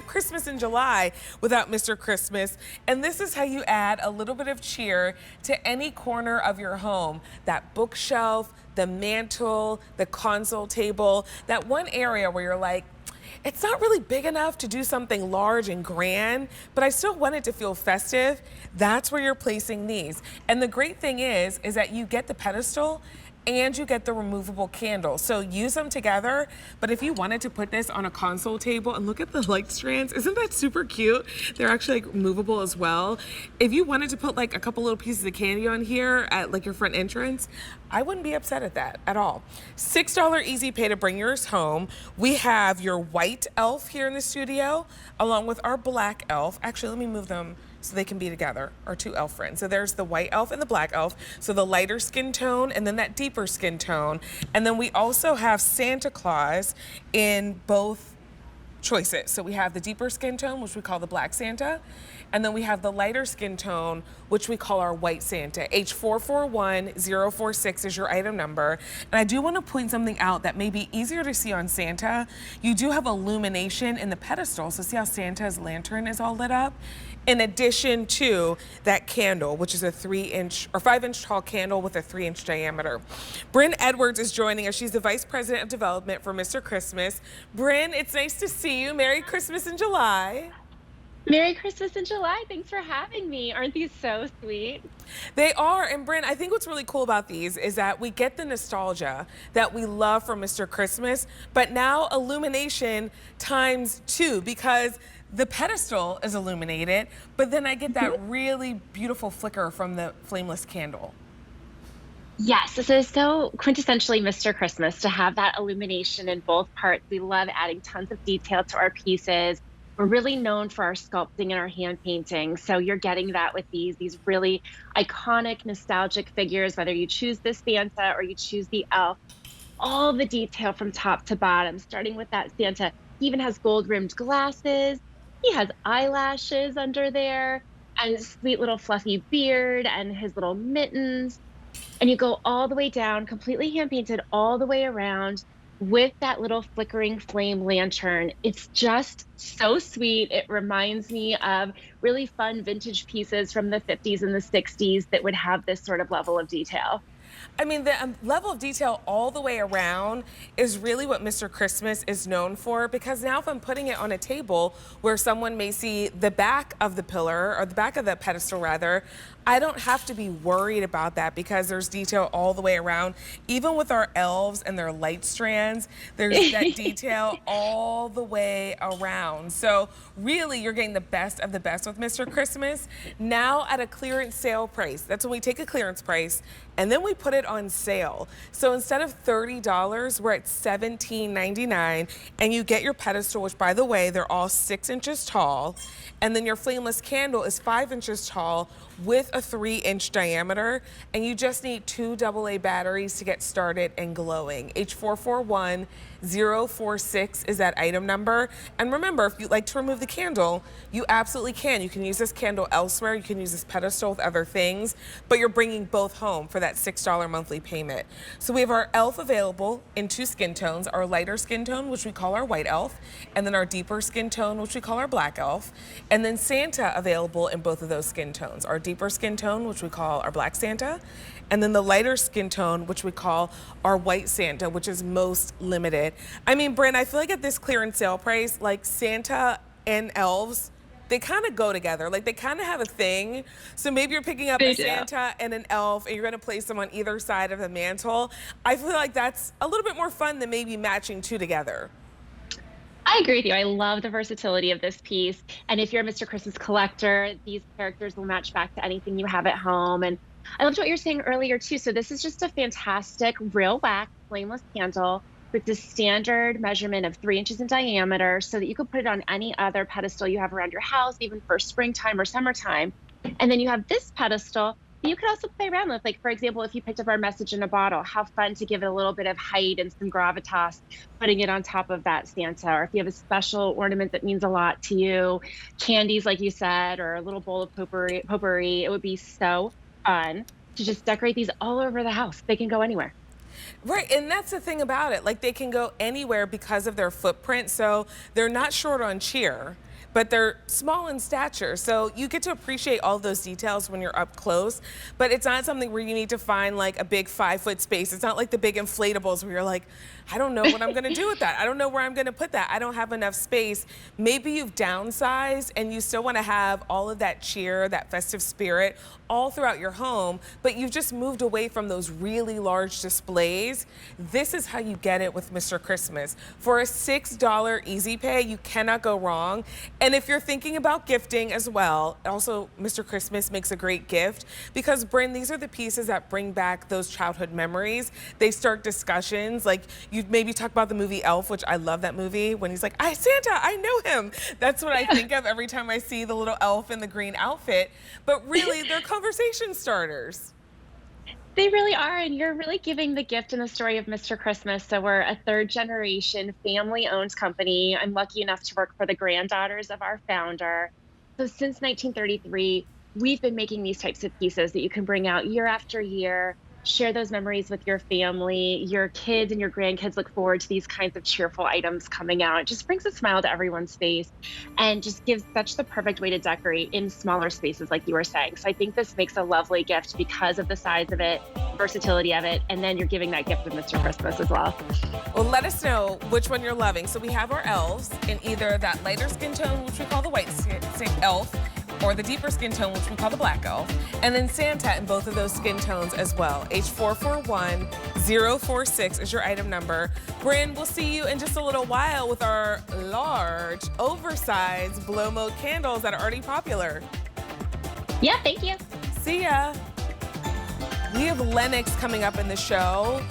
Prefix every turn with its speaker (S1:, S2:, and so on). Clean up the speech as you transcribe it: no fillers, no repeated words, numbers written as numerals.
S1: Christmas in July without Mr. Christmas. And this is how you add a little bit of cheer to any corner of your home. That bookshelf, the mantle, the console table, that one area where you're like, it's not really big enough to do something large and grand, but I still want it to feel festive. That's where you're placing these. And the great thing is that you get the pedestal and you get the removable candle. So use them together, but if you wanted to put this on a console table, and look at the light strands, isn't that super cute? They're actually like movable as well. If you wanted to put like a couple little pieces of candy on here at like your front entrance, I wouldn't be upset at that at all. $6 easy pay to bring yours home. We have your white elf here in the studio, along with our black elf. Actually, let me move them so they can be together, our two elf friends. So there's the white elf and the black elf. So the lighter skin tone and then that deeper skin tone. And then we also have Santa Claus in both choices. So we have the deeper skin tone, which we call the black Santa, and then we have the lighter skin tone, which we call our white Santa. H441046 is your item number. And I do want to point something out that may be easier to see on Santa. You do have illumination in the pedestal, so see how Santa's lantern is all lit up? In addition to that candle, which is a 3-inch or 5-inch tall candle with a 3-inch diameter. Bryn Edwards is joining us. She's the Vice President of Development for Mr. Christmas. Bryn, it's nice to see you. Merry Christmas in July.
S2: Merry Christmas in July. Thanks for having me. Aren't these so sweet?
S1: They are. And Bryn, I think what's really cool about these is that we get the nostalgia that we love from Mr. Christmas, but now illumination times 2, because the pedestal is illuminated, but then I get that really beautiful flicker from the flameless candle.
S2: Yes, this is so quintessentially Mr. Christmas to have that illumination in both parts. We love adding tons of detail to our pieces. We're really known for our sculpting and our hand painting. So you're getting that with these really iconic, nostalgic figures, whether you choose the Santa or you choose the elf. All the detail from top to bottom, starting with that Santa. He even has gold-rimmed glasses. He has eyelashes under there and a sweet little fluffy beard and his little mittens. And you go all the way down, completely hand painted all the way around with that little flickering flame lantern. It's just so sweet. It reminds me of really fun vintage pieces from the 50s and the 60s that would have this sort of level of detail.
S1: I mean, the level of detail all the way around is really what Mr. Christmas is known for, because now if I'm putting it on a table where someone may see the back of the pillar, or the back of the pedestal rather, I don't have to be worried about that because there's detail all the way around. Even with our elves and their light strands, there's that detail all the way around. So really, you're getting the best of the best with Mr. Christmas, now at a clearance sale price. That's when we take a clearance price and then we put it on sale. So instead of $30, we're at $17.99, and you get your pedestal, which by the way, they're all 6 inches tall. And then your flameless candle is 5 inches tall with a 3-inch diameter. And you just need 2 AA batteries to get started and glowing. H441046 is that item number. And remember, if you'd like to remove the candle, you absolutely can. You can use this candle elsewhere. You can use this pedestal with other things, but you're bringing both home for that $6 monthly payment. So we have our elf available in 2 skin tones, our lighter skin tone, which we call our white elf, and then our deeper skin tone, which we call our black elf. And then Santa available in both of those skin tones, our deeper skin tone, which we call our black Santa, and then the lighter skin tone, which we call our white Santa, which is most limited. I mean, Bryn, I feel like at this clearance sale price, like Santa and elves, they kind of go together. Like they kind of have a thing. So maybe you're picking up a Santa and an elf and you're going to place them on either side of the mantle. I feel like that's a little bit more fun than maybe matching 2 together.
S2: I agree with you. I love the versatility of this piece. And if you're a Mr. Christmas collector, these characters will match back to anything you have at home. And I loved what you were saying earlier too. So this is just a fantastic real wax flameless candle with the standard measurement of 3 inches in diameter, so that you could put it on any other pedestal you have around your house, even for springtime or summertime. And then you have this pedestal that you could also play around with. Like, for example, if you picked up our message in a bottle, how fun to give it a little bit of height and some gravitas, putting it on top of that Santa. Or if you have a special ornament that means a lot to you, candies, like you said, or a little bowl of potpourri, it would be so fun to just decorate these all over the house. They can go anywhere.
S1: Right, and that's the thing about it. Like, they can go anywhere because of their footprint, so they're not short on cheer. but they're small in stature. So you get to appreciate all those details when you're up close, but it's not something where you need to find like a big 5-foot space. It's not like the big inflatables where you're like, I don't know what I'm gonna do with that. I don't know where I'm gonna put that. I don't have enough space. Maybe you've downsized and you still wanna have all of that cheer, that festive spirit all throughout your home, but you've just moved away from those really large displays. This is how you get it with Mr. Christmas. For a $6 easy pay, you cannot go wrong. And if you're thinking about gifting as well, also Mr. Christmas makes a great gift because, Bryn, these are the pieces that bring back those childhood memories. They start discussions. Like, you maybe talk about the movie Elf, which I love that movie, when he's like, Santa, I know him. That's what I think of every time I see the little elf in the green outfit. But really, they're conversation starters.
S2: They really are, and you're really giving the gift in the story of Mr. Christmas. So we're a third generation family-owned company. I'm lucky enough to work for the granddaughters of our founder. So since 1933, we've been making these types of pieces that you can bring out year after year, share those memories with your family. Your kids and your grandkids look forward to these kinds of cheerful items coming out. It just brings a smile to everyone's face and just gives such the perfect way to decorate in smaller spaces, like you were saying. So I think this makes a lovely gift because of the size of it, versatility of it, and then you're giving that gift with Mr. Christmas as well.
S1: Well, let us know which one you're loving. So we have our elves in either that lighter skin tone, which we call the white elf, or the deeper skin tone, which we call the black elf, and then Santa in both of those skin tones as well. H441046 is your item number. Bryn, we'll see you in just a little while with our large, oversized blow mode candles that are already popular.
S2: Yeah, thank you.
S1: See ya. We have Lennox coming up in the show.